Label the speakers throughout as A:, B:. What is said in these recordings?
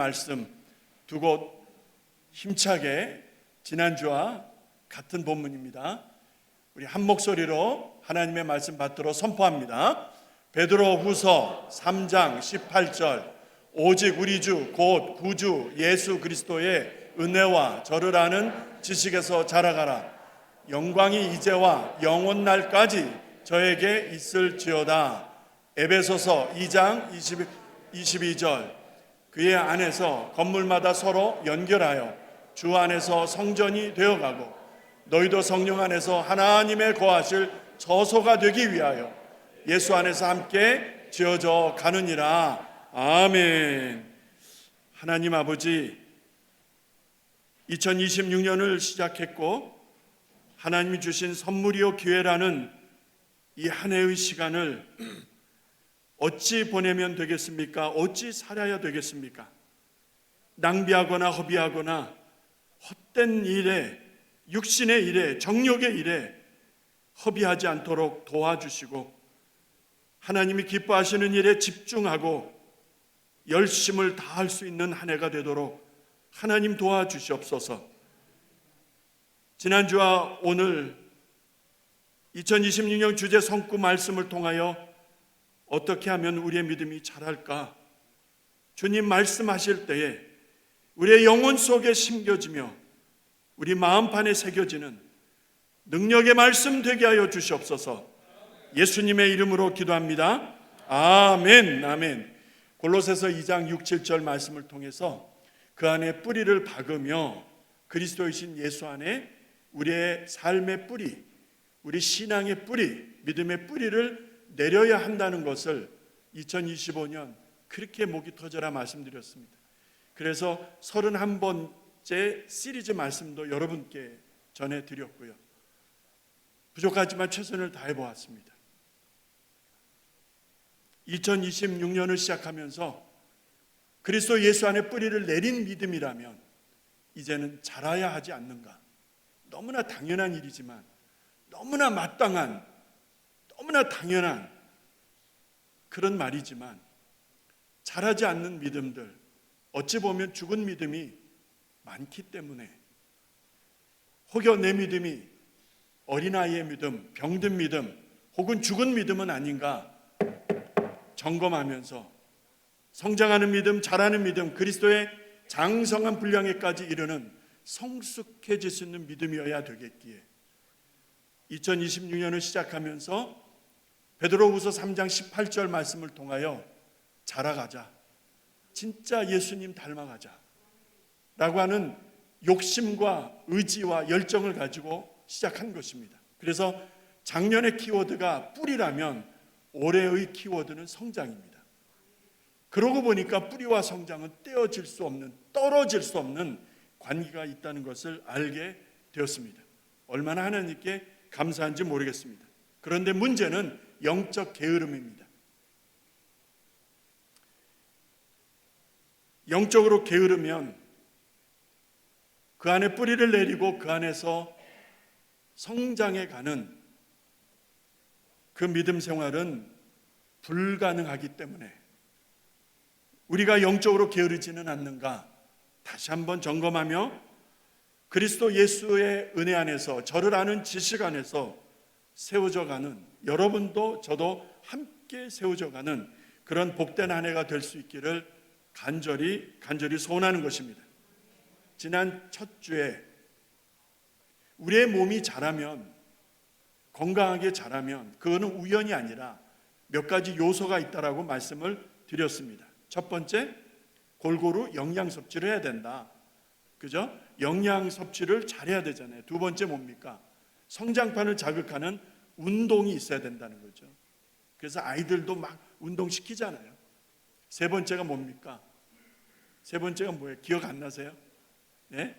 A: 말씀 두 곳 힘차게 지난주와 같은 본문입니다. 우리 한 목소리로 하나님의 말씀 받들어 선포합니다. 베드로후서 3장 18절 오직 우리 주 곧 구주 예수 그리스도의 은혜와 저를 아는 지식에서 자라가라. 영광이 이제와 영원날까지 저에게 있을지어다. 에베소서 2장 22절 그의 안에서 건물마다 서로 연결하여 주 안에서 성전이 되어가고 너희도 성령 안에서 하나님의 거하실 저소가 되기 위하여 예수 안에서 함께 지어져 가느니라. 아멘. 하나님 아버지, 2026년을 시작했고 하나님이 주신 선물이요 기회라는 이 한 해의 시간을 어찌 보내면 되겠습니까? 어찌 살아야 되겠습니까? 낭비하거나 허비하거나 헛된 일에, 육신의 일에, 정욕의 일에 허비하지 않도록 도와주시고 하나님이 기뻐하시는 일에 집중하고 열심을 다할 수 있는 한 해가 되도록 하나님 도와주시옵소서. 지난주와 오늘 2026년 주제 성구 말씀을 통하여 어떻게 하면 우리의 믿음이 자랄까? 주님 말씀하실 때에 우리의 영혼 속에 심겨지며 우리 마음판에 새겨지는 능력의 말씀 되게 하여 주시옵소서. 예수님의 이름으로 기도합니다. 아멘. 아멘. 골로새서 2장 6, 7절 말씀을 통해서 그 안에 뿌리를 박으며 그리스도이신 예수 안에 우리의 삶의 뿌리, 우리 신앙의 뿌리, 믿음의 뿌리를 내려야 한다는 것을 2025년 그렇게 목이 터져라 말씀드렸습니다. 그래서 31번째 시리즈 말씀도 여러분께 전해드렸고요. 부족하지만 최선을 다해 보았습니다. 2026년을 시작하면서 그리스도 예수 안에 뿌리를 내린 믿음이라면 이제는 자라야 하지 않는가. 너무나 당연한 일이지만 너무나 마땅한, 너무나 당연한 그런 말이지만 자라지 않는 믿음들, 어찌 보면 죽은 믿음이 많기 때문에 혹여 내 믿음이 어린아이의 믿음, 병든 믿음 혹은 죽은 믿음은 아닌가 점검하면서 성장하는 믿음, 자라는 믿음, 그리스도의 장성한 분량에까지 이르는 성숙해질 수 있는 믿음이어야 되겠기에 2026년을 시작하면서 베드로후서 3장 18절 말씀을 통하여 자라가자, 진짜 예수님 닮아가자 라고 하는 욕심과 의지와 열정을 가지고 시작한 것입니다. 그래서 작년의 키워드가 뿌리라면 올해의 키워드는 성장입니다. 그러고 보니까 뿌리와 성장은 떼어질 수 없는, 떨어질 수 없는 관계가 있다는 것을 알게 되었습니다. 얼마나 하나님께 감사한지 모르겠습니다. 그런데 문제는 영적 게으름입니다. 영적으로 게으르면 그 안에 뿌리를 내리고 그 안에서 성장해 가는 그 믿음 생활은 불가능하기 때문에 우리가 영적으로 게으르지는 않는가 다시 한번 점검하며 그리스도 예수의 은혜 안에서 저를 아는 지식 안에서 세워져 가는, 여러분도 저도 함께 세워져 가는 그런 복된 한 해가 될 수 있기를 간절히 소원하는 것입니다. 지난 첫 주에 우리의 몸이 자라면, 건강하게 자라면 그거는 우연이 아니라 몇 가지 요소가 있다라고 말씀을 드렸습니다. 첫 번째, 골고루 영양 섭취를 해야 된다. 그죠? 영양 섭취를 잘해야 되잖아요. 두 번째 뭡니까? 성장판을 자극하는 운동이 있어야 된다는 거죠. 그래서 아이들도 막 운동시키잖아요. 세 번째가 뭡니까? 세 번째가 뭐예요? 기억 안 나세요? 네?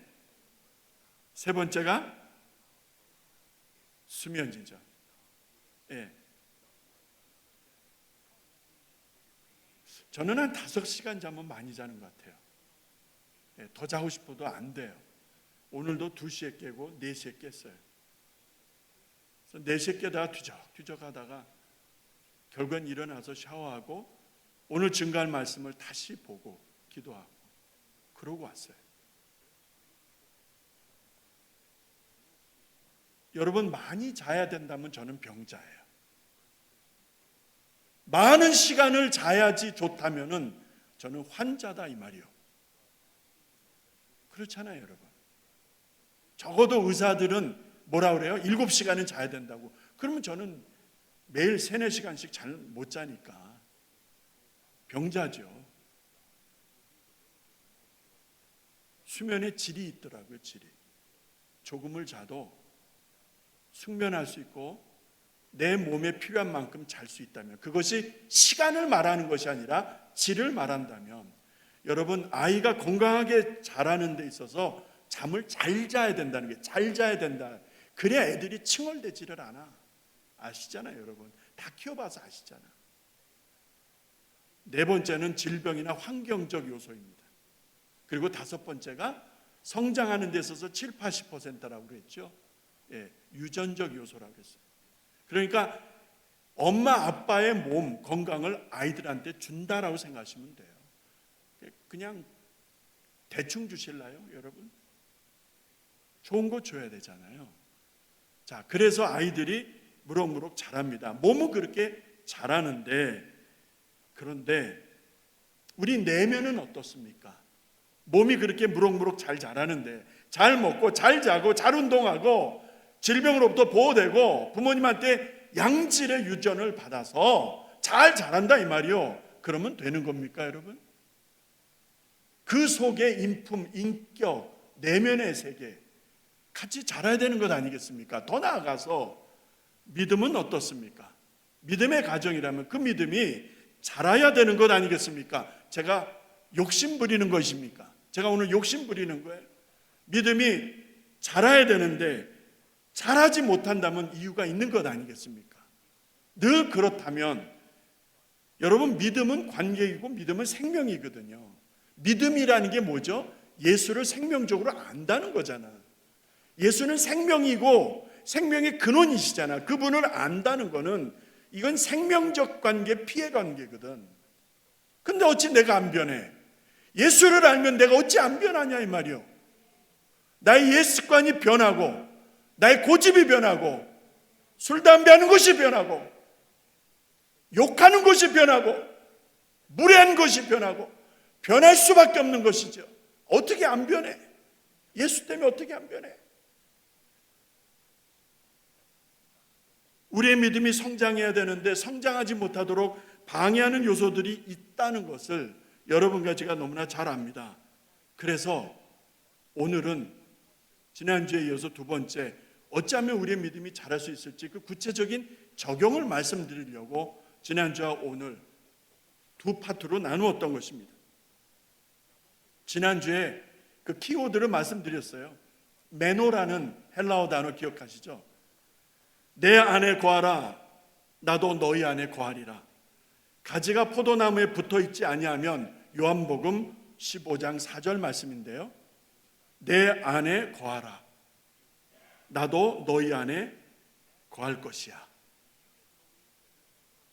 A: 세 번째가 수면이죠. 네. 저는 한 5시간 자면 많이 자는 것 같아요. 네, 더 자고 싶어도 안 돼요. 오늘도 2시에 깨고 4시에 깼어요. 그래서 4시에 깨다가 뒤적뒤적 하다가 결국엔 일어나서 샤워하고 오늘 증거할 말씀을 다시 보고 기도하고 그러고 왔어요. 여러분, 많이 자야 된다면 저는 병자예요. 많은 시간을 자야지 좋다면은 저는 환자다 이 말이요. 그렇잖아요, 여러분. 적어도 의사들은 뭐라 그래요? 7시간은 자야 된다고. 그러면 저는 매일 3, 4시간씩 잘 못 자니까 병자죠. 수면의 질이 있더라고요, 질이. 조금을 자도 숙면할 수 있고 내 몸에 필요한 만큼 잘 수 있다면, 그것이 시간을 말하는 것이 아니라 질을 말한다면, 여러분, 아이가 건강하게 자라는 데 있어서 잠을 잘 자야 된다는 게, 잘 자야 된다. 그래야 애들이 칭얼대지를 않아. 아시잖아요, 여러분. 다 키워봐서 아시잖아. 4번째는 질병이나 환경적 요소입니다. 그리고 5번째가 성장하는 데 있어서 7, 80%라고 그랬죠. 유전적 요소라고 했어요. 그러니까 엄마 아빠의 몸 건강을 아이들한테 준다라고 생각하시면 돼요. 그냥 대충 주실래요, 여러분? 좋은 거 줘야 되잖아요. 자, 그래서 아이들이 무럭무럭 자랍니다. 몸은 그렇게 자라는데, 그런데 우리 내면은 어떻습니까? 몸이 그렇게 무럭무럭 잘 자라는데, 잘 먹고 잘 자고 잘 운동하고 질병으로부터 보호되고 부모님한테 양질의 유전을 받아서 잘 자란다 이 말이요. 그러면 되는 겁니까, 여러분? 그 속에 인품, 인격, 내면의 세계 같이 자라야 되는 것 아니겠습니까? 더 나아가서 믿음은 어떻습니까? 믿음의 가정이라면 그 믿음이 자라야 되는 것 아니겠습니까? 제가 욕심 부리는 것입니까? 제가 오늘 욕심 부리는 거예요? 믿음이 자라야 되는데 자라지 못한다면 이유가 있는 것 아니겠습니까? 늘 그렇다면 여러분, 믿음은 관계이고 믿음은 생명이거든요. 믿음이라는 게 뭐죠? 예수를 생명적으로 안다는 거잖아. 예수는 생명이고 생명의 근원이시잖아. 그분을 안다는 거는 이건 생명적 관계, 피해 관계거든. 근데 어찌 내가 안 변해? 예수를 알면 내가 어찌 안 변하냐 이 말이요. 나의 옛 습관이 변하고 나의 고집이 변하고 술, 담배 하는 것이 변하고 욕하는 것이 변하고 무례한 것이 변하고 변할 수밖에 없는 것이죠. 어떻게 안 변해? 예수 때문에 어떻게 안 변해? 우리의 믿음이 성장해야 되는데 성장하지 못하도록 방해하는 요소들이 있다는 것을 여러분과 제가 너무나 잘 압니다. 그래서 오늘은 지난주에 이어서 2번째, 어찌하면 우리의 믿음이 자랄 수 있을지 그 구체적인 적용을 말씀드리려고 지난주와 오늘 2파트로 나누었던 것입니다. 지난주에 그 키워드를 말씀드렸어요. 메노라는 헬라어 단어 기억하시죠? 내 안에 거하라, 나도 너희 안에 거하리라. 가지가 포도나무에 붙어있지 아니하면, 요한복음 15장 4절 말씀인데요, 내 안에 거하라, 나도 너희 안에 거할 것이야.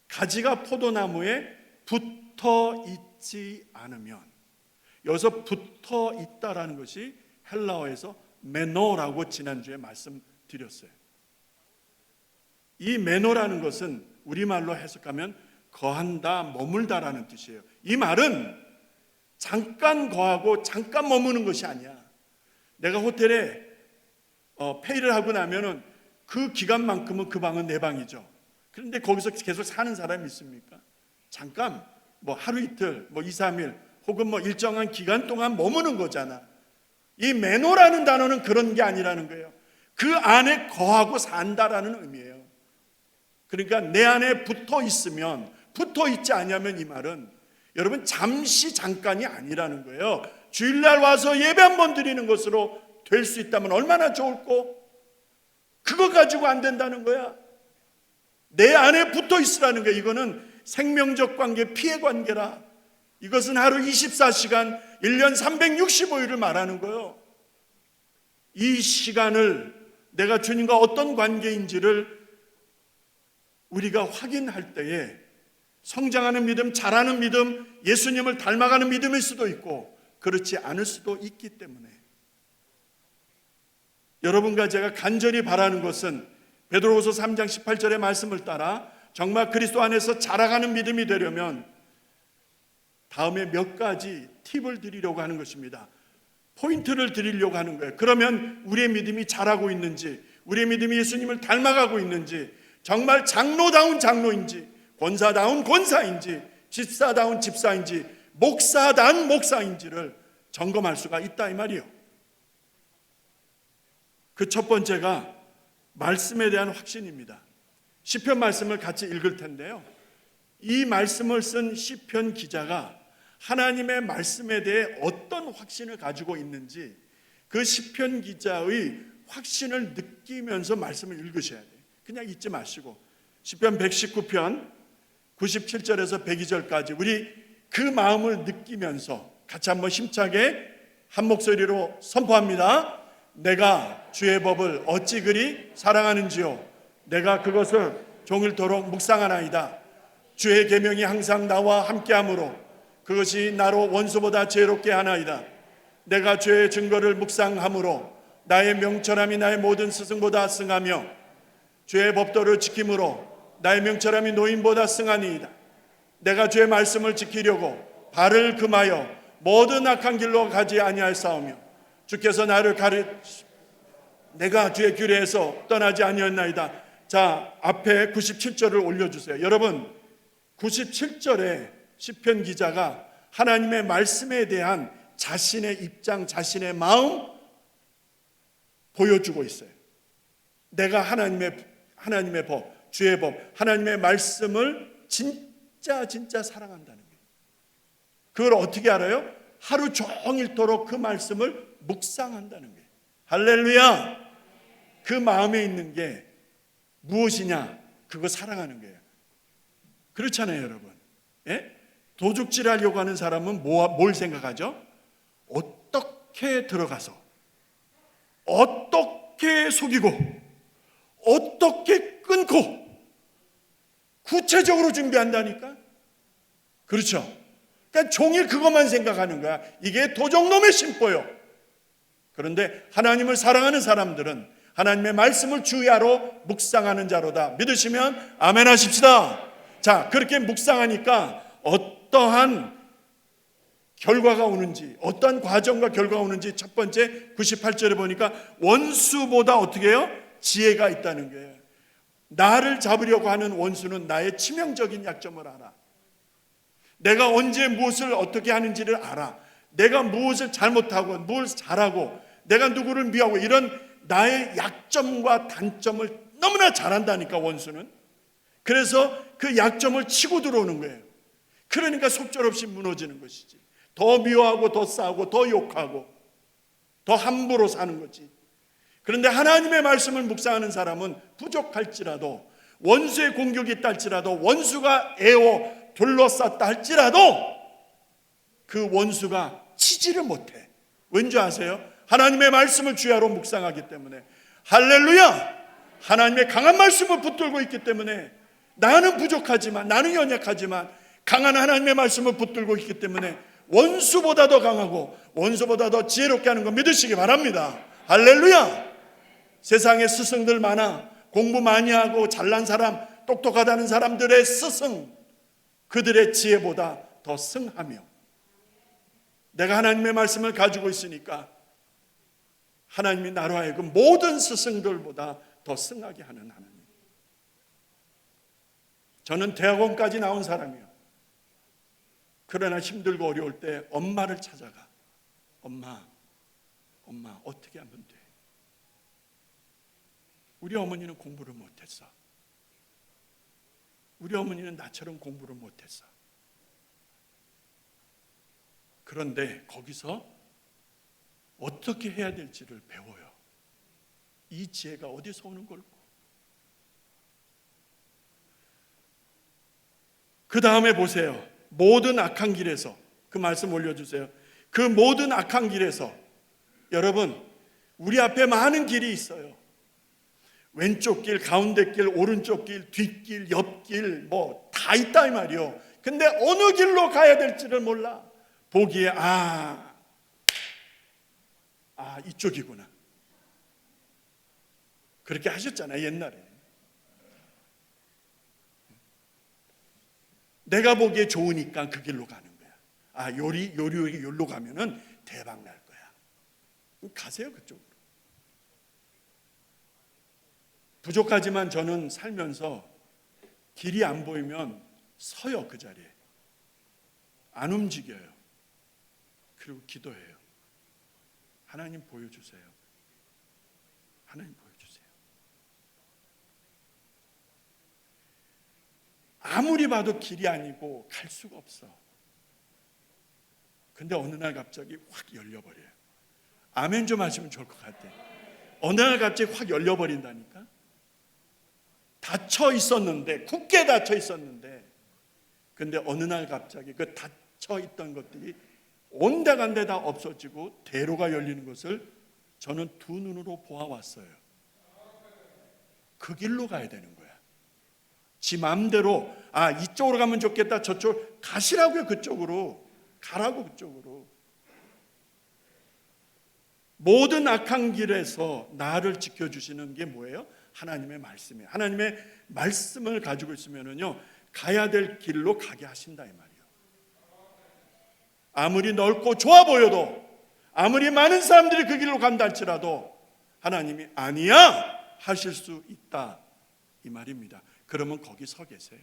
A: 가지가 포도나무에 붙어 있지 않으면, 여기서 붙어 있다라는 것이 헬라어에서 메노라고 지난주에 말씀드렸어요. 이 메노라는 것은 우리말로 해석하면 거한다, 머물다라는 뜻이에요. 이 말은 잠깐 거하고 잠깐 머무는 것이 아니야. 내가 호텔에 페이를 하고 나면은 그 기간만큼은 그 방은 내 방이죠. 그런데 거기서 계속 사는 사람이 있습니까? 잠깐 하루 이틀, 2, 3일 혹은 일정한 기간 동안 머무는 거잖아. 이 메노라는 단어는 그런 게 아니라는 거예요. 그 안에 거하고 산다라는 의미예요. 그러니까 내 안에 붙어 있으면, 붙어 있지 않으면, 이 말은 여러분 잠시 잠깐이 아니라는 거예요. 주일날 와서 예배 한번 드리는 것으로 될 수 있다면 얼마나 좋을꼬? 그거 가지고 안 된다는 거야. 내 안에 붙어 있으라는 거야. 이거는 생명적 관계, 피해 관계라. 이것은 하루 24시간 1년 365일을 말하는 거예요. 이 시간을 내가 주님과 어떤 관계인지를 우리가 확인할 때에 성장하는 믿음, 자라는 믿음, 예수님을 닮아가는 믿음일 수도 있고, 그렇지 않을 수도 있기 때문에 여러분과 제가 간절히 바라는 것은 베드로후서 3장 18절의 말씀을 따라 정말 그리스도 안에서 자라가는 믿음이 되려면 다음에 몇 가지 팁을 드리려고 하는 것입니다. 포인트를 드리려고 하는 거예요. 그러면 우리의 믿음이 자라고 있는지, 우리의 믿음이 예수님을 닮아가고 있는지, 정말 장로다운 장로인지, 권사다운 권사인지, 집사다운 집사인지, 목사다운 목사인지를 점검할 수가 있다 이 말이에요. 그 첫 번째가 말씀에 대한 확신입니다. 시편 말씀을 같이 읽을 텐데요, 이 말씀을 쓴 시편 기자가 하나님의 말씀에 대해 어떤 확신을 가지고 있는지 그 시편 기자의 확신을 느끼면서 말씀을 읽으셔야 돼요. 그냥 읽지 마시고 시편 119편 97절에서 102절까지 우리 그 마음을 느끼면서 같이 한번 힘차게 한 목소리로 선포합니다. 내가 주의 법을 어찌 그리 사랑하는지요, 내가 그것을 종일토록 묵상하나이다. 주의 계명이 항상 나와 함께하므로 그것이 나로 원수보다 지혜롭게 하나이다. 내가 주의 증거를 묵상함으로 나의 명철함이 나의 모든 스승보다 승하며 주의 법도를 지킴으로 나의 명철함이 노인보다 승하니이다. 내가 주의 말씀을 지키려고 발을 금하여 모든 악한 길로 가지 아니하였사오며 주께서 나를 내가 주의 규례에서 떠나지 아니었나이다. 자, 앞에 97절을 올려주세요. 여러분, 97절에 시편 기자가 하나님의 말씀에 대한 자신의 입장, 자신의 마음 보여주고 있어요. 내가 하나님의 법, 주의 법, 하나님의 말씀을 진짜 사랑한다는 거예요. 그걸 어떻게 알아요? 하루 종일토록 그 말씀을 묵상한다는 거예요. 할렐루야! 그 마음에 있는 게 무엇이냐? 그거 사랑하는 거예요. 그렇잖아요, 여러분. 예? 도둑질 하려고 하는 사람은 뭘 생각하죠? 어떻게 들어가서 어떻게 속이고 어떻게 끊고 구체적으로 준비한다니까. 그렇죠? 그러니까 종일 그것만 생각하는 거야. 이게 도적놈의 심보요. 그런데 하나님을 사랑하는 사람들은 하나님의 말씀을 주야로 묵상하는 자로다. 믿으시면 아멘 하십시다. 자, 그렇게 묵상하니까 어떠한 결과가 오는지, 어떠한 과정과 결과가 오는지 첫 번째 98절에 보니까 원수보다 어떻게 해요? 지혜가 있다는 거예요. 나를 잡으려고 하는 원수는 나의 치명적인 약점을 알아. 내가 언제 무엇을 어떻게 하는지를 알아. 내가 무엇을 잘못하고 무엇을 잘하고 내가 누구를 미워하고 이런 나의 약점과 단점을 너무나 잘 안다니까, 원수는. 그래서 그 약점을 치고 들어오는 거예요. 그러니까 속절없이 무너지는 것이지. 더 미워하고 더 싸우고 더 욕하고 더 함부로 사는 거지. 그런데 하나님의 말씀을 묵상하는 사람은 부족할지라도, 원수의 공격이 있다 할지라도, 원수가 애워 둘러쌌다 할지라도 그 원수가 치지를 못해. 왠지 아세요? 하나님의 말씀을 주야로 묵상하기 때문에. 할렐루야! 하나님의 강한 말씀을 붙들고 있기 때문에 나는 부족하지만, 나는 연약하지만 강한 하나님의 말씀을 붙들고 있기 때문에 원수보다 더 강하고 원수보다 더 지혜롭게 하는 거 믿으시기 바랍니다. 할렐루야! 세상에 스승들 많아. 공부 많이 하고 잘난 사람, 똑똑하다는 사람들의 스승, 그들의 지혜보다 더 승하며, 내가 하나님의 말씀을 가지고 있으니까 하나님이 나로 하여금 모든 스승들보다 더 승하게 하는 하나님. 저는 대학원까지 나온 사람이에요. 그러나 힘들고 어려울 때 엄마를 찾아가. 엄마 어떻게 하면 돼? 우리 어머니는 공부를 못했어. 우리 어머니는 나처럼 공부를 못했어. 그런데 거기서 어떻게 해야 될지를 배워요. 이 지혜가 어디서 오는 걸까? 그 다음에 보세요. 모든 악한 길에서, 그 말씀 올려주세요. 그 모든 악한 길에서, 여러분, 우리 앞에 많은 길이 있어요. 왼쪽 길, 가운데 길, 오른쪽 길, 뒷길, 옆길, 뭐 다 있다 이 말이요. 근데 어느 길로 가야 될지를 몰라. 보기에 아, 이쪽이구나. 그렇게 하셨잖아요, 옛날에. 내가 보기에 좋으니까 그 길로 가는 거야. 아, 요리로 가면은 대박 날 거야. 가세요, 그쪽으로. 부족하지만 저는 살면서 길이 안 보이면 서요, 그 자리에. 안 움직여요. 그리고 기도해요. 하나님 보여주세요. 하나님 보여주세요. 아무리 봐도 길이 아니고 갈 수가 없어. 근데 어느 날 갑자기 확 열려버려요. 아멘 좀 하시면 좋을 것 같아요. 어느 날 갑자기 확 열려버린다니까. 닫혀 있었는데, 굳게 닫혀 있었는데, 근데 어느 날 갑자기 그 닫혀 있던 것들이 온데간데 다 없어지고 대로가 열리는 것을 저는 두 눈으로 보아왔어요. 그 길로 가야 되는 거야. 지 마음대로 아, 이쪽으로 가면 좋겠다, 저쪽 가시라고요. 그쪽으로 가라고. 그쪽으로. 모든 악한 길에서 나를 지켜주시는 게 뭐예요? 하나님의 말씀이에요. 하나님의 말씀을 가지고 있으면요, 가야 될 길로 가게 하신다, 이 말이에요. 아무리 넓고 좋아 보여도, 아무리 많은 사람들이 그 길로 간다 할지라도 하나님이 아니야 하실 수 있다, 이 말입니다. 그러면 거기 서 계세요.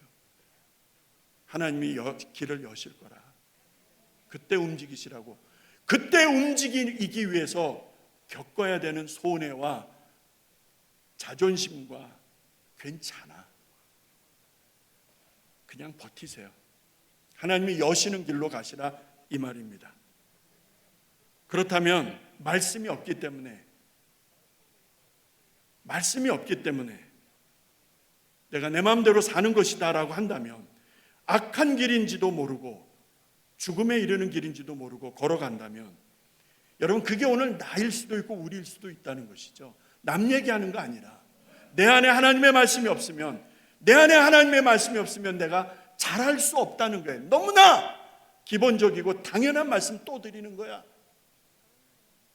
A: 하나님이 길을 여실 거라. 그때 움직이시라고. 그때 움직이기 위해서 겪어야 되는 손해와 자존심과 괜찮아. 그냥 버티세요. 하나님이 여시는 길로 가시라, 이 말입니다. 그렇다면 말씀이 없기 때문에 내가 내 마음대로 사는 것이다 라고 한다면, 악한 길인지도 모르고 죽음에 이르는 길인지도 모르고 걸어간다면, 여러분, 그게 오늘 나일 수도 있고 우리일 수도 있다는 것이죠. 남 얘기하는 거 아니라 내 안에 하나님의 말씀이 없으면, 내가 잘할 수 없다는 거예요. 너무나 기본적이고 당연한 말씀 또 드리는 거야.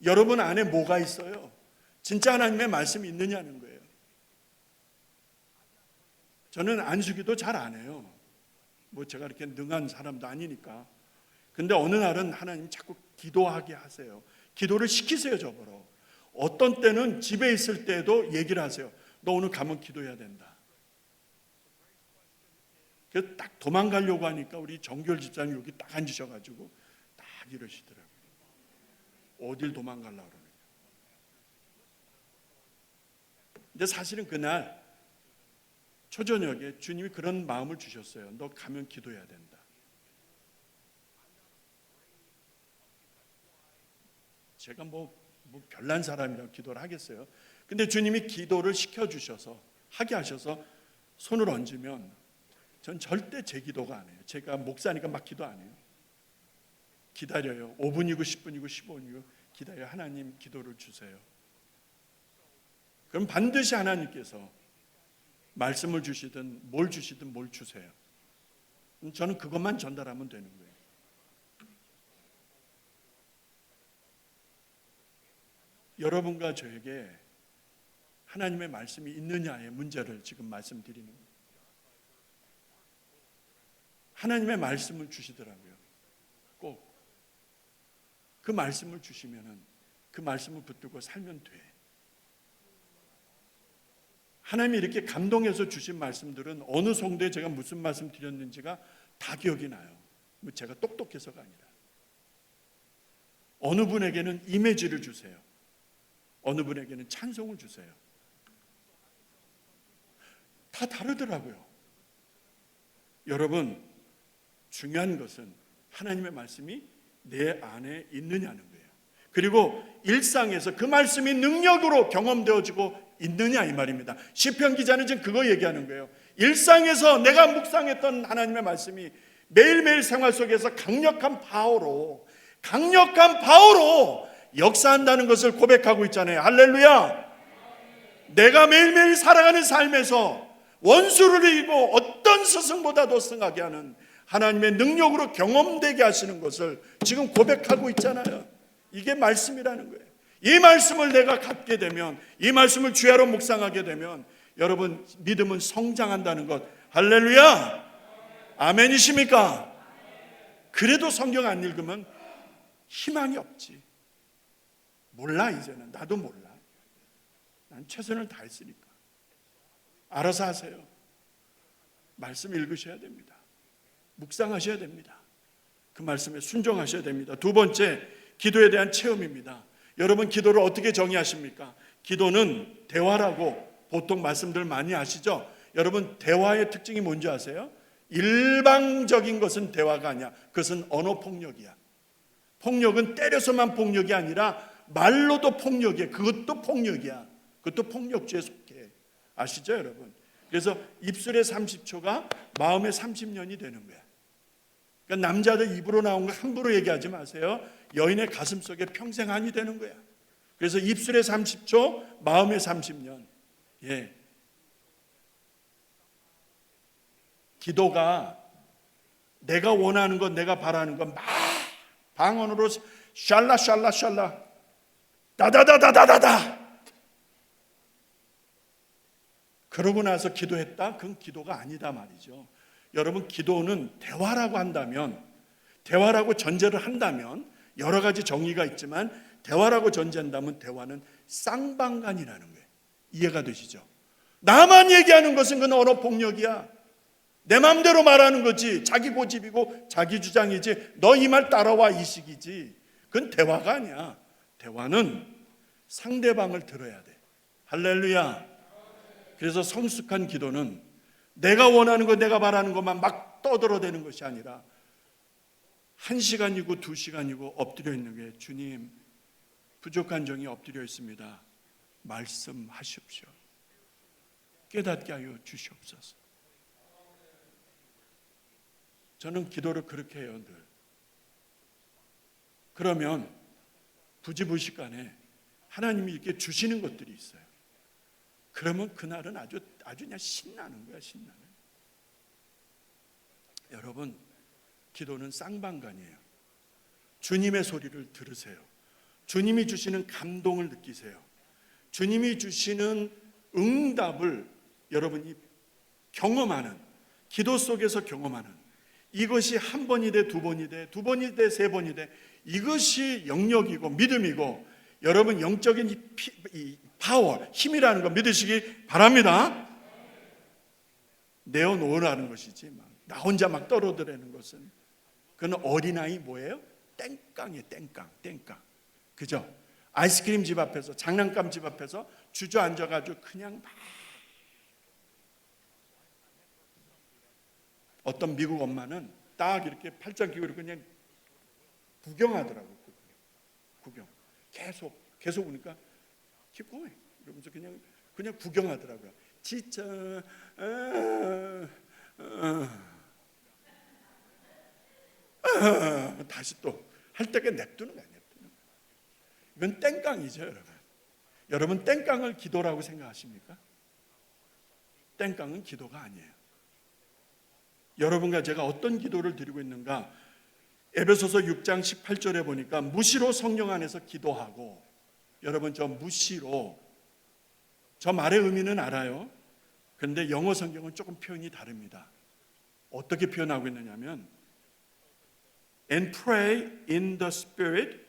A: 여러분 안에 뭐가 있어요? 진짜 하나님의 말씀이 있느냐는 거예요. 저는 안수기도 잘 안 해요. 뭐 제가 이렇게 능한 사람도 아니니까. 근데 어느 날은 하나님 자꾸 기도하게 하세요. 기도를 시키세요, 저보러. 어떤 때는 집에 있을 때도 얘기를 하세요. 너 오늘 가면 기도해야 된다. 그래서 딱 도망가려고 하니까 우리 정결 집사님 여기 딱 앉으셔가지고 딱 이러시더라고요. 어딜 도망가려고 그러냐. 근데 사실은 그날 초저녁에 주님이 그런 마음을 주셨어요. 너 가면 기도해야 된다. 제가 뭐 별난 사람이라고 기도를 하겠어요. 근데 주님이 기도를 시켜주셔서, 하게 하셔서 손을 얹으면 전 절대 제 기도가 안 해요. 제가 목사니까 막 기도 안 해요. 기다려요. 5분이고 10분이고 15분이고 기다려요. 하나님 기도를 주세요. 그럼 반드시 하나님께서 말씀을 주시든 뭘 주시든 뭘 주세요. 저는 그것만 전달하면 되는 거예요. 여러분과 저에게 하나님의 말씀이 있느냐의 문제를 지금 말씀드리는 거예요. 하나님의 말씀을 주시더라고요. 꼭 그 말씀을 주시면은 그 말씀을 붙들고 살면 돼. 하나님이 이렇게 감동해서 주신 말씀들은 어느 성도에 제가 무슨 말씀 드렸는지가 다 기억이 나요. 뭐 제가 똑똑해서가 아니라. 어느 분에게는 이미지를 주세요. 어느 분에게는 찬송을 주세요. 다 다르더라고요. 여러분, 중요한 것은 하나님의 말씀이 내 안에 있느냐는 거예요. 그리고 일상에서 그 말씀이 능력으로 경험되어지고 있느냐, 이 말입니다. 시편 기자는 지금 그거 얘기하는 거예요. 일상에서 내가 묵상했던 하나님의 말씀이 매일매일 생활 속에서 강력한 파워로 역사한다는 것을 고백하고 있잖아요. 할렐루야. 내가 매일매일 살아가는 삶에서 원수를 이기고 어떤 스승보다도 승하게 하는 하나님의 능력으로 경험되게 하시는 것을 지금 고백하고 있잖아요. 이게 말씀이라는 거예요. 이 말씀을 내가 갖게 되면, 이 말씀을 주야로 묵상하게 되면 여러분 믿음은 성장한다는 것. 할렐루야. 아멘이십니까? 그래도 성경 안 읽으면 희망이 없지. 몰라. 이제는 나도 몰라. 난 최선을 다했으니까. 알아서 하세요. 말씀 읽으셔야 됩니다. 묵상하셔야 됩니다. 그 말씀에 순종하셔야 됩니다. 두 번째, 기도에 대한 체험입니다. 여러분 기도를 어떻게 정의하십니까? 기도는 대화라고 보통 말씀들 많이 아시죠? 여러분 대화의 특징이 뭔지 아세요? 일방적인 것은 대화가 아니야. 그것은 언어 폭력이야. 폭력은 때려서만 폭력이 아니라 말로도 폭력이야. 그것도 폭력이야. 그것도 폭력죄에 속해. 아시죠 여러분? 그래서 입술의 30초가 마음의 30년이 되는 거야. 그러니까 남자들 입으로 나온 거 함부로 얘기하지 마세요. 여인의 가슴 속에 평생 한이 되는 거야. 그래서 입술의 30초, 마음의 30년. 예. 기도가 내가 원하는 것, 내가 바라는 것 막 방언으로 샬라 샬라 샬라 다다다다다다다 그러고 나서 기도했다? 그건 기도가 아니다 말이죠. 여러분 기도는 대화라고 한다면, 대화라고 전제를 한다면 여러 가지 정의가 있지만 대화라고 전제한다면 대화는 쌍방간이라는 거예요. 이해가 되시죠? 나만 얘기하는 것은 그건 언어 폭력이야. 내 마음대로 말하는 거지. 자기 고집이고 자기 주장이지. 너 이 말 따라와 이 식이지. 그건 대화가 아니야. 대화는 상대방을 들어야 돼. 할렐루야. 그래서 성숙한 기도는 내가 원하는 것, 내가 바라는 것만 막 떠들어대는 것이 아니라 1시간이고 2시간이고 엎드려 있는 게, 주님 부족한 종이 엎드려 있습니다. 말씀하십시오. 깨닫게 하여 주시옵소서. 저는 기도를 그렇게 해요, 늘. 그러면 부지불식간에 하나님이 이렇게 주시는 것들이 있어요. 그러면 그날은 아주 그냥 신나는 거야, 신나는. 여러분, 기도는 쌍방간이에요. 주님의 소리를 들으세요. 주님이 주시는 감동을 느끼세요. 주님이 주시는 응답을 여러분이 경험하는, 기도 속에서 경험하는, 이것이 한 번이 돼, 두 번이 돼, 두 번이 돼, 세 번이 돼, 이것이 영역이고 믿음이고 여러분 영적인 이 파워, 힘이라는 거 믿으시기 바랍니다. 내어놓으라는 것이지 나 혼자 막 떨어뜨리는 것은, 그건 어린아이 뭐예요? 땡깡이에요. 땡깡. 그죠? 아이스크림 집 앞에서, 장난감 집 앞에서 주저앉아가지고 그냥 막, 어떤 미국 엄마는 딱 이렇게 팔짱 끼고 그냥 구경하더라고요. 구경. 계속 오니까 keep going 이러면서 그냥 구경하더라고요. 진짜 다시 또 할 때가 냅두는 거야. 이건 땡깡이죠, 여러분. 여러분 땡깡을 기도라고 생각하십니까? 땡깡은 기도가 아니에요. 여러분과 제가 어떤 기도를 드리고 있는가? 에베소서 6장 18절에 보니까 무시로 성령 안에서 기도하고, 여러분 저 무시로, 저 말의 의미는 알아요. 그런데 영어 성경은 조금 표현이 다릅니다. 어떻게 표현하고 있느냐면 And pray in the Spirit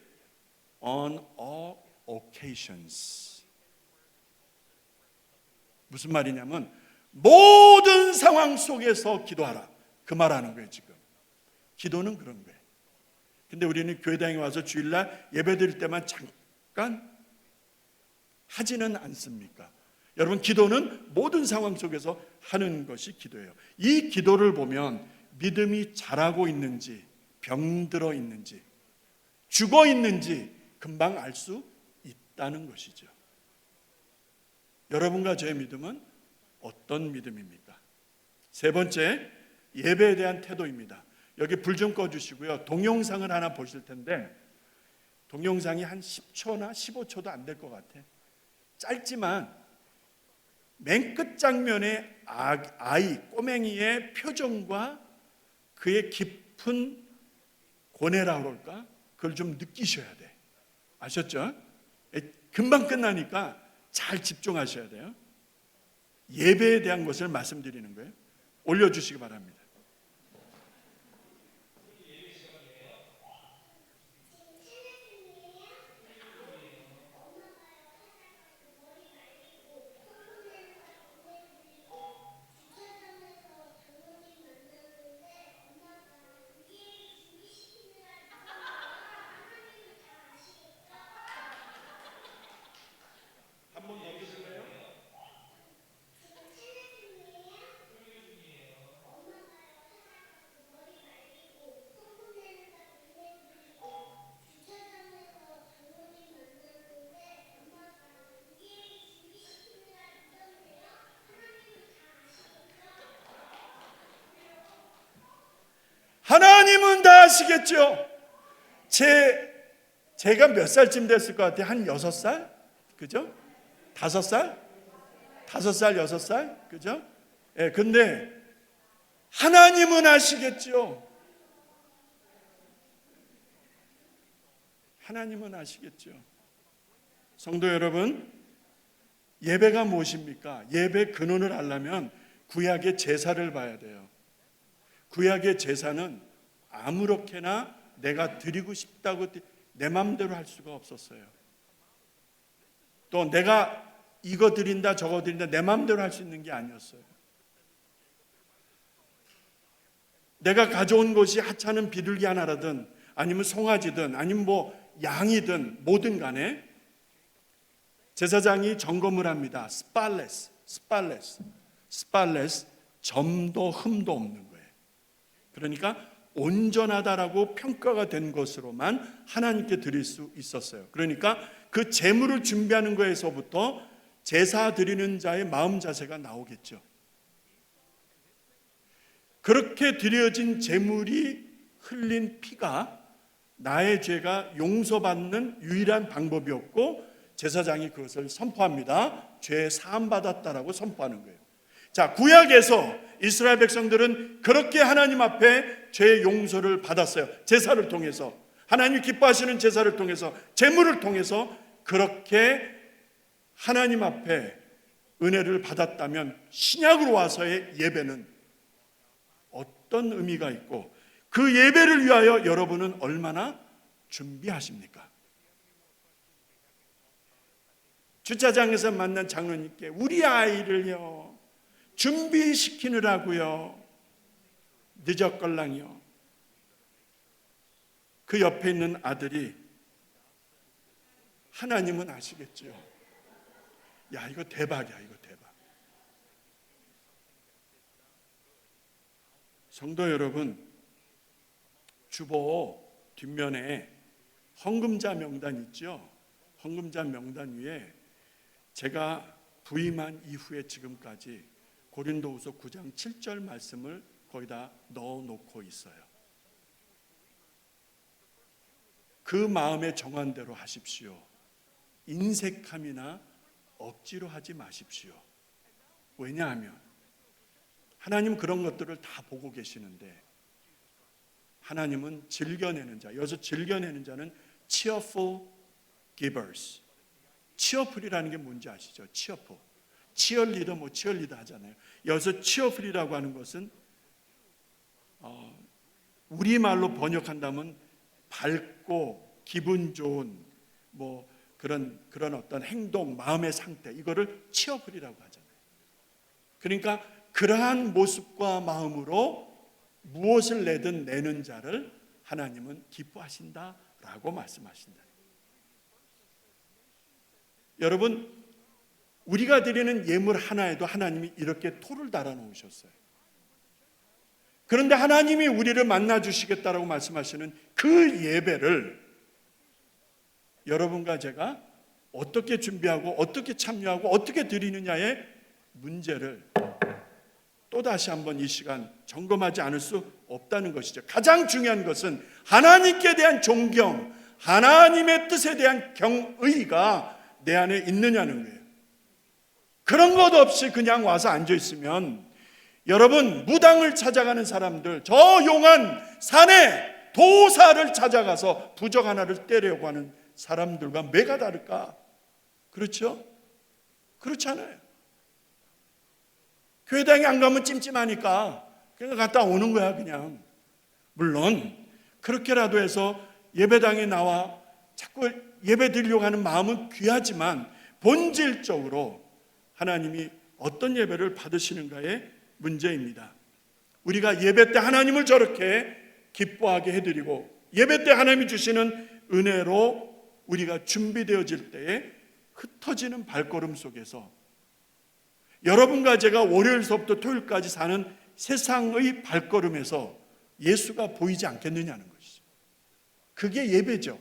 A: on all occasions. 무슨 말이냐면 모든 상황 속에서 기도하라, 그 말하는 거예요. 지금 기도는 그런 거예요. 근데 우리는 교회당에 와서 주일날 예배 드릴 때만 잠깐 하지는 않습니까? 여러분 기도는 모든 상황 속에서 하는 것이 기도예요. 이 기도를 보면 믿음이 자라고 있는지, 병들어 있는지, 죽어 있는지 금방 알 수 있다는 것이죠. 여러분과 저의 믿음은 어떤 믿음입니까? 세 번째, 예배에 대한 태도입니다. 여기 불 좀 꺼주시고요. 동영상을 하나 보실 텐데, 동영상이 한 10초나 15초도 안 될 것 같아. 짧지만 맨 끝 장면에 아이, 꼬맹이의 표정과 그의 깊은 고뇌라고 그럴까? 그걸 좀 느끼셔야 돼. 아셨죠? 금방 끝나니까 잘 집중하셔야 돼요. 예배에 대한 것을 말씀드리는 거예요. 올려주시기 바랍니다. 하나님은 다 아시겠죠? 제가 몇 살쯤 됐을 것 같아요? 한 6살? 그죠? 5살? 5살, 6살? 그죠? 예, 근데 하나님은 아시겠죠? 하나님은 아시겠죠? 성도 여러분, 예배가 무엇입니까? 예배 근원을 알려면 구약의 제사를 봐야 돼요. 구약의 제사는 아무렇게나 내가 드리고 싶다고 내 마음대로 할 수가 없었어요. 또 내가 이거 드린다 저거 드린다 내 마음대로 할 수 있는 게 아니었어요. 내가 가져온 것이 하찮은 비둘기 하나라든 아니면 송아지든 아니면 뭐 양이든 뭐든 간에 제사장이 점검을 합니다. 스팔레스, 점도 흠도 없는 거예요. 그러니까 온전하다라고 평가가 된 것으로만 하나님께 드릴 수 있었어요. 그러니까 그 제물을 준비하는 거에서부터 제사 드리는 자의 마음 자세가 나오겠죠. 그렇게 드려진 제물이 흘린 피가 나의 죄가 용서받는 유일한 방법이었고 제사장이 그것을 선포합니다. 죄 사함 받았다라고 선포하는 거예요. 자, 구약에서 이스라엘 백성들은 그렇게 하나님 앞에 죄의 용서를 받았어요. 제사를 통해서, 하나님이 기뻐하시는 제사를 통해서, 제물을 통해서 그렇게 하나님 앞에 은혜를 받았다면 신약으로 와서의 예배는 어떤 의미가 있고 그 예배를 위하여 여러분은 얼마나 준비하십니까? 주차장에서 만난 장로님께 우리 아이를요 준비시키느라고요 늦었걸랑요. 그 옆에 있는 아들이 하나님은 아시겠죠. 야, 이거 대박이야, 이거 대박. 성도 여러분, 주보 뒷면에 헌금자 명단 있죠. 헌금자 명단 위에 제가 부임한 이후에 지금까지 고린도후서 9장 7절 말씀을 거기다 넣어놓고 있어요. 그 마음의 정한대로 하십시오. 인색함이나 억지로 하지 마십시오. 왜냐하면 하나님은 그런 것들을 다 보고 계시는데 하나님은 즐겨내는 자, 여기서 즐겨내는 자는 cheerful givers. cheerful이라는 게 뭔지 아시죠? cheerful. 치얼리더 뭐 치얼리더 하잖아요. 여기서 cheerful이라고 하는 것은 우리말로 번역한다면 밝고 기분 좋은 뭐 그런 어떤 행동, 마음의 상태, 이거를 cheerful이라고 하잖아요. 그러니까 그러한 모습과 마음으로 무엇을 내든 내는 자를 하나님은 기뻐하신다라고 말씀하신다. 여러분, 우리가 드리는 예물 하나에도 하나님이 이렇게 토를 달아 놓으셨어요. 그런데 하나님이 우리를 만나 주시겠다라고 말씀하시는 그 예배를 여러분과 제가 어떻게 준비하고 어떻게 참여하고 어떻게 드리느냐의 문제를 또다시 한번 이 시간 점검하지 않을 수 없다는 것이죠. 가장 중요한 것은 하나님께 대한 존경, 하나님의 뜻에 대한 경의가 내 안에 있느냐는 거예요. 그런 것 없이 그냥 와서 앉아 있으면 여러분, 무당을 찾아가는 사람들, 저 용한 산에 도사를 찾아가서 부적 하나를 떼려고 하는 사람들과 매가 다를까? 그렇죠? 그렇지 않아요. 교회당에 안 가면 찜찜하니까 그냥 갔다 오는 거야 그냥. 물론 그렇게라도 해서 예배당에 나와 자꾸 예배 드리려고 하는 마음은 귀하지만 본질적으로 하나님이 어떤 예배를 받으시는가의 문제입니다. 우리가 예배 때 하나님을 저렇게 기뻐하게 해드리고 예배 때 하나님이 주시는 은혜로 우리가 준비되어질 때에 흩어지는 발걸음 속에서 여러분과 제가 월요일서부터 토요일까지 사는 세상의 발걸음에서 예수가 보이지 않겠느냐는 것이죠. 그게 예배죠.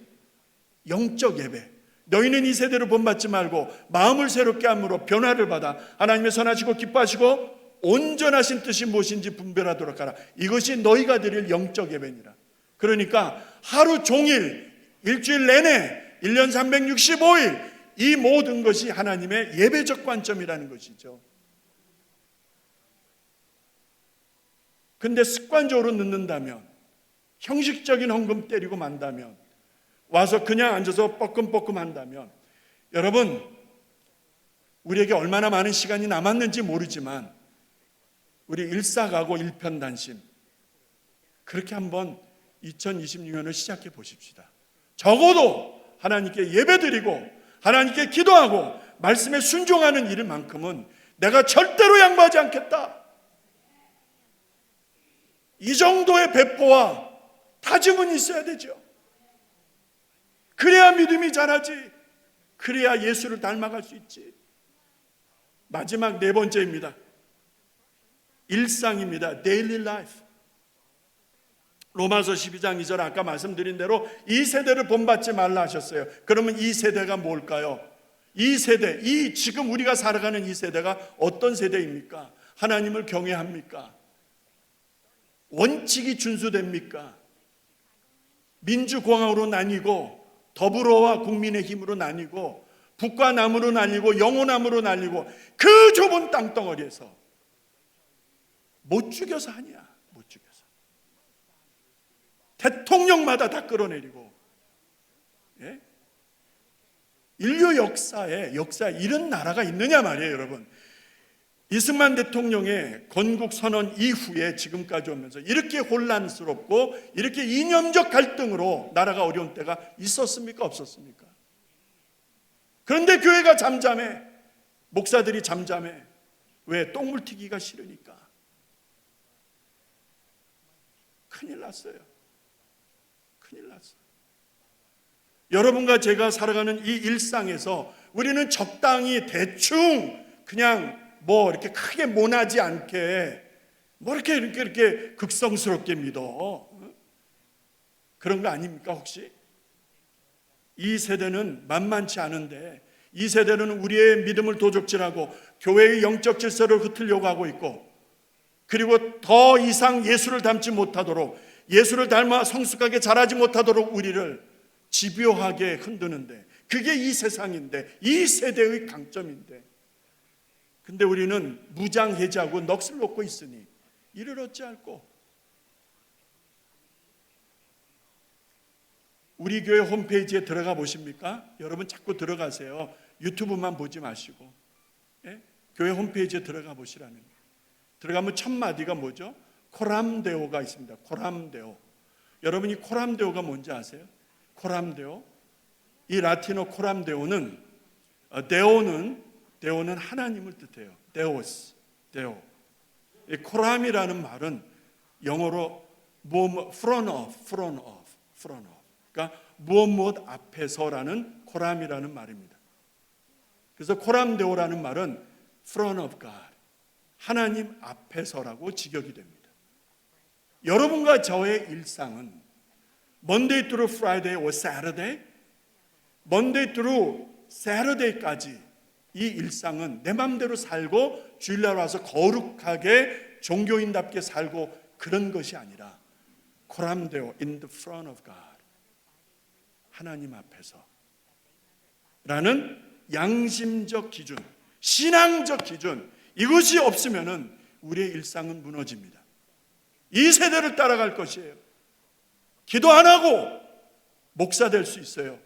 A: 영적 예배. 너희는 이 세대로 본받지 말고 마음을 새롭게 함으로 변화를 받아 하나님의 선하시고 기뻐하시고 온전하신 뜻이 무엇인지 분별하도록 하라. 이것이 너희가 드릴 영적 예배니라. 그러니까 하루 종일 일주일 내내 1년 365일 이 모든 것이 하나님의 예배적 관점이라는 것이죠. 근데 습관적으로 늦는다면, 형식적인 헌금 때리고 만다면, 와서 그냥 앉아서 뻐끔뻐끔 한다면, 여러분 우리에게 얼마나 많은 시간이 남았는지 모르지만 우리 일사가고 일편단심 그렇게 한번 2026년을 시작해 보십시다. 적어도 하나님께 예배드리고 하나님께 기도하고 말씀에 순종하는 일만큼은 내가 절대로 양보하지 않겠다. 이 정도의 배포와 다짐은 있어야 되죠. 그래야 믿음이 자라지. 그래야 예수를 닮아갈 수 있지. 마지막 네 번째입니다. 일상입니다. Daily life. 로마서 12장 2절 아까 말씀드린 대로 이 세대를 본받지 말라 하셨어요. 그러면 이 세대가 뭘까요? 이 세대, 이 지금 우리가 살아가는 이 세대가 어떤 세대입니까? 하나님을 경외합니까? 원칙이 준수됩니까? 민주공화국으로 나뉘고 더불어와 국민의힘으로 나뉘고 북과 남으로 나뉘고 영호남으로 나뉘고 그 좁은 땅덩어리에서 못 죽여서 하냐? 못 죽여서 대통령마다 다 끌어내리고, 예? 인류 역사에 이런 나라가 있느냐 말이에요. 여러분, 이승만 대통령의 건국 선언 이후에 지금까지 오면서 이렇게 혼란스럽고 이렇게 이념적 갈등으로 나라가 어려운 때가 있었습니까? 없었습니까? 그런데 교회가 잠잠해. 목사들이 잠잠해. 왜? 똥물 튀기가 싫으니까. 큰일 났어요. 큰일 났어요. 여러분과 제가 살아가는 이 일상에서 우리는 적당히 대충 그냥 이렇게 크게 모나지 않게 이렇게 극성스럽게 믿어. 그런 거 아닙니까 혹시? 이 세대는 만만치 않은데 이 세대는 우리의 믿음을 도적질하고 교회의 영적 질서를 흐트려고 하고 있고, 그리고 더 이상 예수를 닮지 못하도록, 예수를 닮아 성숙하게 자라지 못하도록 우리를 집요하게 흔드는데, 그게 이 세상인데, 이 세대의 강점인데, 근데 우리는 무장해제하고 넋을 놓고 있으니 이를 어찌할꼬? 우리 교회 홈페이지에 들어가 보십니까? 여러분 자꾸 들어가세요. 유튜브만 보지 마시고, 예? 교회 홈페이지에 들어가 보시라는 거예요. 들어가면 첫 마디가 뭐죠? 코람데오가 있습니다. 코람데오. 여러분이 코람데오가 뭔지 아세요? 코람데오. 이 라틴어 코람데오는 데오는 하나님을 뜻해요. 데오스, 데오. 이 코람이라는 말은 영어로 front of. 그러니까 무엇 앞에서라는 코람이라는 말입니다. 그래서 코람데오라는 말은 front of God, 하나님 앞에서라고 직역이 됩니다. 여러분과 저의 일상은 Monday through Friday or Saturday, Monday through Saturday까지 이 일상은 내 마음대로 살고 주일날 와서 거룩하게 종교인답게 살고 그런 것이 아니라 코람데오, in the front of God, 하나님 앞에서 라는 양심적 기준, 신앙적 기준, 이것이 없으면은 우리의 일상은 무너집니다. 이 세대를 따라갈 것이에요. 기도 안 하고 목사 될 수 있어요.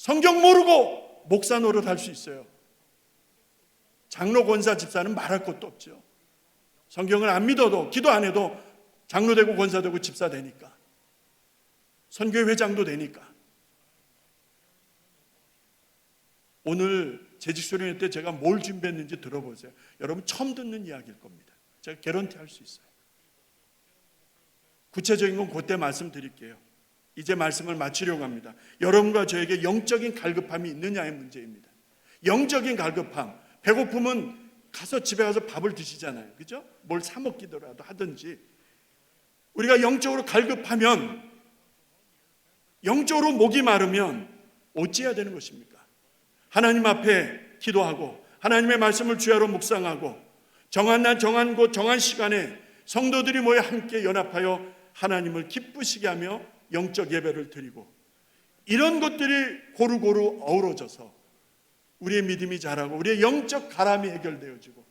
A: 성경 모르고 목사 노릇 할 수 있어요. 장로, 권사, 집사는 말할 것도 없죠. 성경을 안 믿어도, 기도 안 해도 장로 되고 권사 되고 집사 되니까, 선교회 회장도 되니까. 오늘 재직수련회 때 제가 뭘 준비했는지 들어보세요. 여러분 처음 듣는 이야기일 겁니다. 제가 개런티 할 수 있어요. 구체적인 건 그때 말씀드릴게요. 이제 말씀을 마치려고 합니다. 여러분과 저에게 영적인 갈급함이 있느냐의 문제입니다. 영적인 갈급함, 배고프면 가서 집에 가서 밥을 드시잖아요. 그죠? 뭘 사 먹기더라도 하든지. 우리가 영적으로 갈급하면, 영적으로 목이 마르면 어찌해야 되는 것입니까? 하나님 앞에 기도하고 하나님의 말씀을 주야로 묵상하고 정한 날, 정한 곳, 정한 시간에 성도들이 모여 함께 연합하여 하나님을 기쁘시게 하며 영적 예배를 드리고, 이런 것들이 고루고루 어우러져서 우리의 믿음이 자라고 우리의 영적 가람이 해결되어지고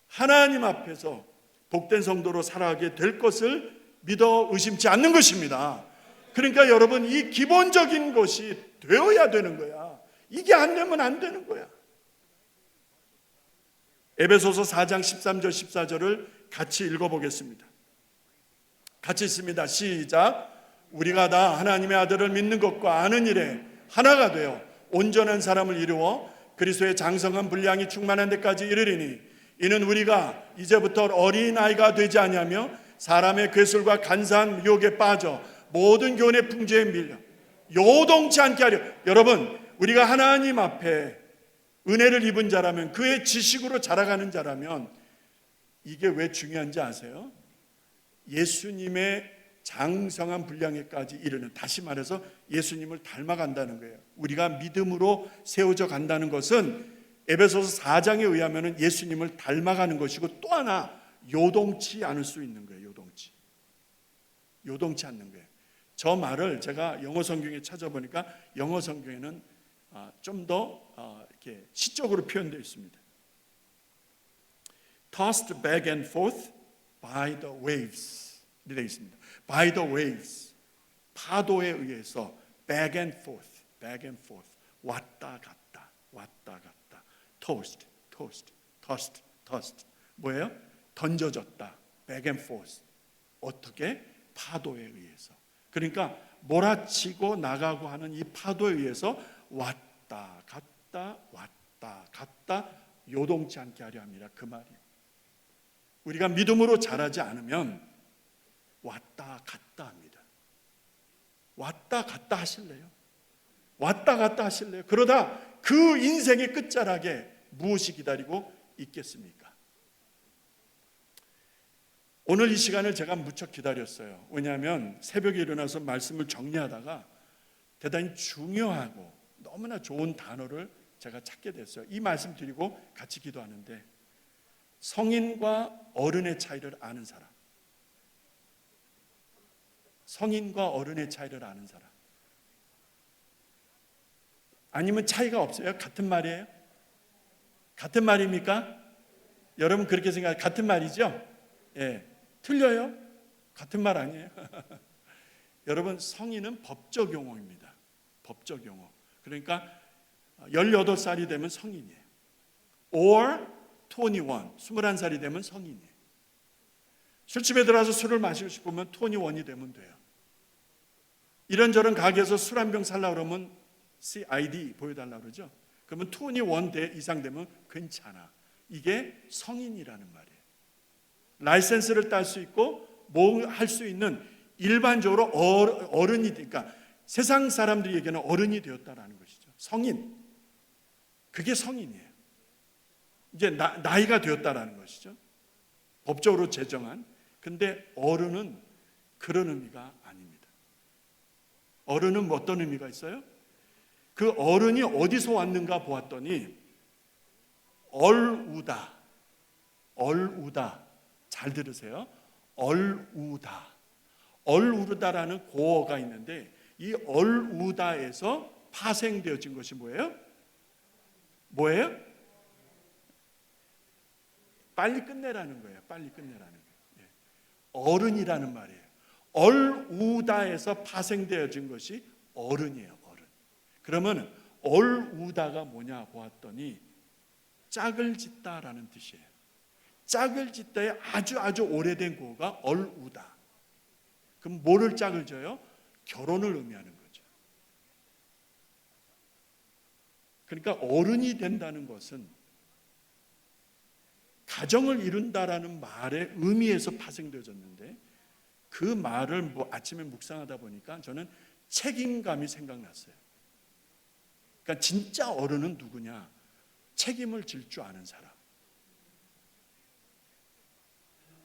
A: 하나님 앞에서 복된 성도로 살아가게 될 것을 믿어 의심치 않는 것입니다. 그러니까 여러분, 이 기본적인 것이 되어야 되는 거야. 이게 안 되면 안 되는 거야. 에베소서 4장 13절 14절을 같이 읽어보겠습니다. 같이 있습니다. 시작. 우리가 다 하나님의 아들을 믿는 것과 아는 일에 하나가 되어 온전한 사람을 이루어 그리스도의 장성한 분량이 충만한 데까지 이르리니, 이는 우리가 이제부터 어린아이가 되지 아니하며 사람의 괴술과 간사한 유혹에 빠져 모든 교훈의 풍조에 밀려 요동치 않게 하려. 여러분, 우리가 하나님 앞에 은혜를 입은 자라면, 그의 지식으로 자라가는 자라면, 이게 왜 중요한지 아세요? 예수님의 장성한 분량에까지 이르는, 다시 말해서 예수님을 닮아간다는 거예요. 우리가 믿음으로 세워져 간다는 것은 에베소서 4장에 의하면 예수님을 닮아가는 것이고, 또 하나 요동치 않을 수 있는 거예요. 요동치 않는 거예요. 저 말을 제가 영어 성경에 찾아보니까 영어 성경에는 좀 더 이렇게 시적으로 표현되어 있습니다. Tossed back and forth by the waves 이렇게 되어 있습니다. By the waves, 파도에 의해서 back and forth, back and forth, 왔다 갔다, 왔다 갔다, tossed, tossed, tossed, tossed. 뭐예요? 던져졌다, back and forth. 어떻게? 파도에 의해서. 그러니까 몰아치고 나가고 하는 이 파도에 의해서 왔다 갔다 왔다 갔다 요동치 않게 하려 합니다. 그 말이에요. 우리가 믿음으로 자라지 않으면 왔다 갔다 합니다. 왔다 갔다 하실래요? 왔다 갔다 하실래요? 그러다 그 인생의 끝자락에 무엇이 기다리고 있겠습니까? 오늘 이 시간을 제가 무척 기다렸어요. 왜냐하면 새벽에 일어나서 말씀을 정리하다가 대단히 중요하고 너무나 좋은 단어를 제가 찾게 됐어요. 이 말씀 드리고 같이 기도하는데, 성인과 어른의 차이를 아는 사람, 성인과 어른의 차이를 아는 사람. 아니면 차이가 없어요? 같은 말이에요? 같은 말입니까? 여러분 그렇게 생각해요? 같은 말이죠? 예. 틀려요? 같은 말 아니에요? 여러분, 성인은 법적 용어입니다. 법적 용어. 그러니까 18살이 되면 성인이에요. or 21, 21살이 되면 성인이에요. 술집에 들어가서 술을 마시고 싶으면 21이 되면 돼요. 이런저런 가게에서 술 한 병 살려고 그러면 CID 보여달라고 그러죠. 그러면 21 이상 되면 괜찮아. 이게 성인이라는 말이에요. 라이센스를 딸 수 있고 뭐 할 수 있는, 일반적으로 어른이, 그러니까 세상 사람들이 얘기하는 어른이 되었다라는 것이죠. 성인, 그게 성인이에요. 이제 나이가 되었다라는 것이죠. 법적으로 제정한. 근데 어른은 그런 의미가 아닙니다. 어른은 어떤 의미가 있어요? 그 어른이 어디서 왔는가 보았더니 얼우다, 얼우다. 잘 들으세요. 얼우다. 얼우다라는 고어가 있는데, 이 얼우다에서 파생되어진 것이 뭐예요? 뭐예요? 빨리 끝내라는 거예요. 빨리 끝내라는 거예요. 어른이라는 말이에요. 얼우다에서 파생되어진 것이 어른이에요. 어른. 그러면 얼우다가 뭐냐 보았더니 짝을 짓다라는 뜻이에요. 짝을 짓다에 아주 오래된 구어가 얼우다. 그럼 뭐를 짝을 져요? 결혼을 의미하는 거죠. 그러니까 어른이 된다는 것은 가정을 이룬다라는 말의 의미에서 파생되어졌는데, 그 말을 아침에 묵상하다 보니까 저는 책임감이 생각났어요. 그러니까 진짜 어른은 누구냐? 책임을 질 줄 아는 사람,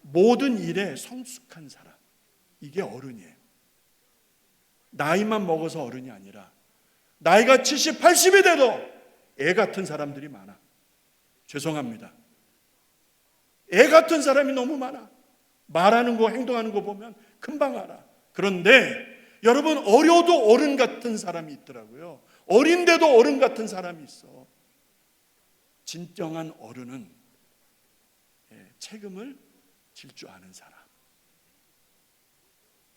A: 모든 일에 성숙한 사람, 이게 어른이에요. 나이만 먹어서 어른이 아니라 나이가 70, 80이 돼도 애 같은 사람들이 많아. 죄송합니다. 애 같은 사람이 너무 많아. 말하는 거, 행동하는 거 보면 금방 알아. 그런데 여러분, 어려도 어른 같은 사람이 있더라고요. 어린데도 어른 같은 사람이 있어. 진정한 어른은 책임을 질 줄 아는 사람.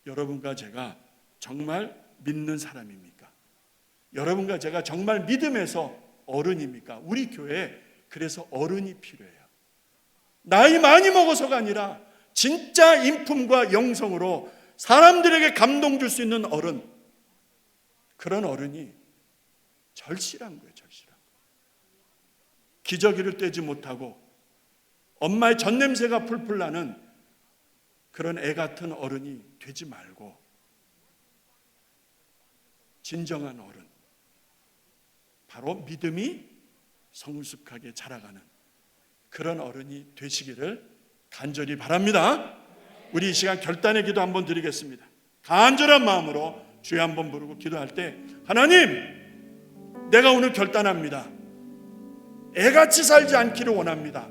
A: 여러분과 제가 정말 믿는 사람입니까? 여러분과 제가 정말 믿음에서 어른입니까? 우리 교회에 그래서 어른이 필요해요. 나이 많이 먹어서가 아니라 진짜 인품과 영성으로 사람들에게 감동 줄 수 있는 어른, 그런 어른이 절실한 거예요. 절실한 거예요. 기저귀를 떼지 못하고 엄마의 젖냄새가 풀풀 나는 그런 애 같은 어른이 되지 말고 진정한 어른, 바로 믿음이 성숙하게 자라가는 그런 어른이 되시기를 간절히 바랍니다. 우리 이 시간 결단의 기도 한번 드리겠습니다. 간절한 마음으로 주여 한번 부르고 기도할 때, 하나님, 내가 오늘 결단합니다. 애같이 살지 않기를 원합니다.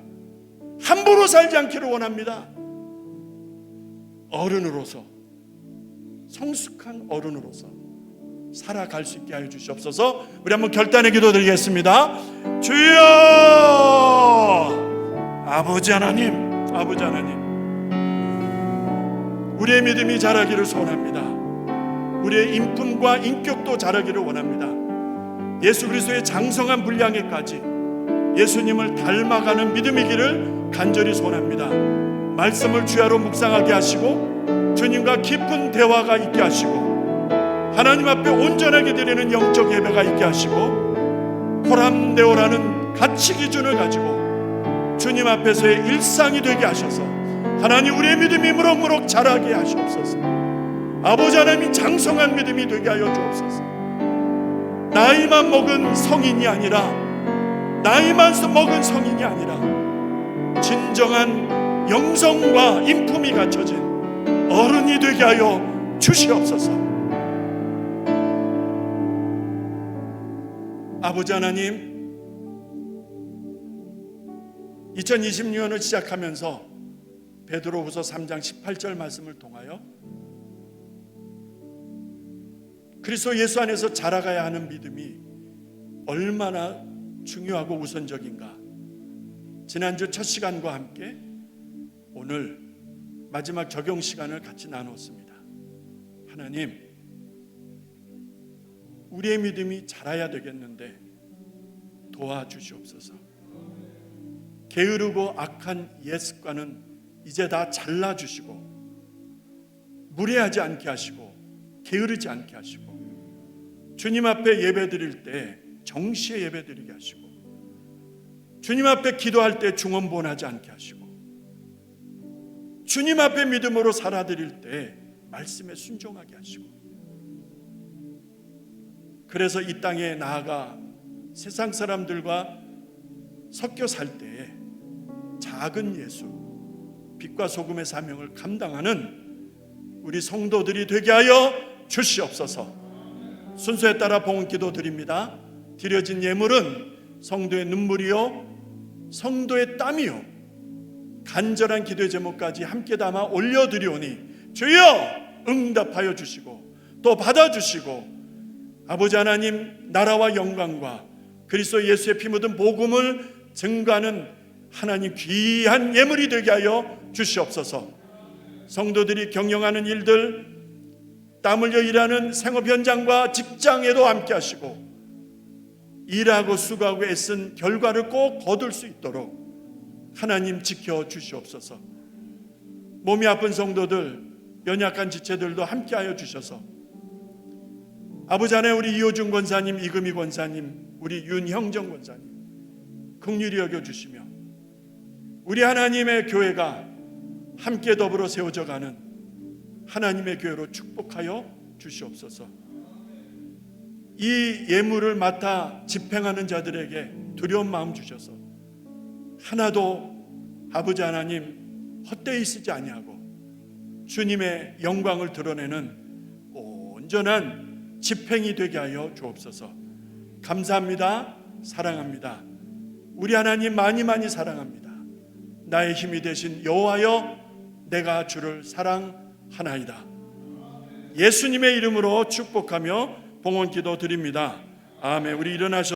A: 함부로 살지 않기를 원합니다. 어른으로서, 성숙한 어른으로서 살아갈 수 있게 하여 주시옵소서. 우리 한번 결단의 기도 드리겠습니다. 주여, 아버지 하나님, 아버지 하나님, 우리의 믿음이 자라기를 소원합니다. 우리의 인품과 인격도 자라기를 원합니다. 예수 그리스도의 장성한 분량에까지 예수님을 닮아가는 믿음이기를 간절히 소원합니다. 말씀을 주야로 묵상하게 하시고 주님과 깊은 대화가 있게 하시고 하나님 앞에 온전하게 드리는 영적 예배가 있게 하시고 호람데오라는 가치 기준을 가지고 주님 앞에서의 일상이 되게 하셔서 하나님, 우리의 믿음이 무럭무럭 자라게 하시옵소서. 아버지 하나님, 장성한 믿음이 되게 하여 주옵소서. 나이만 먹은 성인이 아니라, 나이만 먹은 성인이 아니라 진정한 영성과 인품이 갖춰진 어른이 되게 하여 주시옵소서. 아버지 하나님, 2026년을 시작하면서 베드로후서 3장 18절 말씀을 통하여 그리스도 예수 안에서 자라가야 하는 믿음이 얼마나 중요하고 우선적인가, 지난주 첫 시간과 함께 오늘 마지막 적용 시간을 같이 나눴습니다. 하나님, 우리의 믿음이 자라야 되겠는데 도와주시옵소서. 게으르고 악한 옛 습관은 이제 다 잘라주시고 무례하지 않게 하시고 게으르지 않게 하시고 주님 앞에 예배 드릴 때 정시에 예배 드리게 하시고 주님 앞에 기도할 때 중언부언하지 않게 하시고 주님 앞에 믿음으로 살아드릴 때 말씀에 순종하게 하시고, 그래서 이 땅에 나아가 세상 사람들과 섞여 살 때에 작은 예수, 빛과 소금의 사명을 감당하는 우리 성도들이 되게 하여 주시옵소서. 순서에 따라 봉헌 기도 드립니다. 드려진 예물은 성도의 눈물이요 성도의 땀이요 간절한 기도의 제목까지 함께 담아 올려드리오니 주여 응답하여 주시고 또 받아주시고 아버지 하나님, 나라와 영광과 그리스도 예수의 피 묻은 복음을 증거하는 하나님 귀한 예물이 되게 하여 주시옵소서. 성도들이 경영하는 일들, 땀 흘려 일하는 생업 현장과 직장에도 함께 하시고 일하고 수고하고 애쓴 결과를 꼭 거둘 수 있도록 하나님 지켜 주시옵소서. 몸이 아픈 성도들, 연약한 지체들도 함께하여 주셔서 아버지 하나님, 우리 이호준 권사님, 이금희 권사님, 우리 윤형정 권사님 긍휼히 여겨주시며 우리 하나님의 교회가 함께 더불어 세워져 가는 하나님의 교회로 축복하여 주시옵소서. 이 예물을 맡아 집행하는 자들에게 두려운 마음 주셔서 하나도 아버지 하나님 헛되이 쓰지 아니하고 주님의 영광을 드러내는 온전한 집행이 되게 하여 주옵소서. 감사합니다. 사랑합니다. 우리 하나님 많이 많이 사랑합니다. 나의 힘이 되신 여호와여, 내가 주를 사랑하나이다. 예수님의 이름으로 축복하며 봉헌 기도 드립니다. 아멘. 우리 일어나셔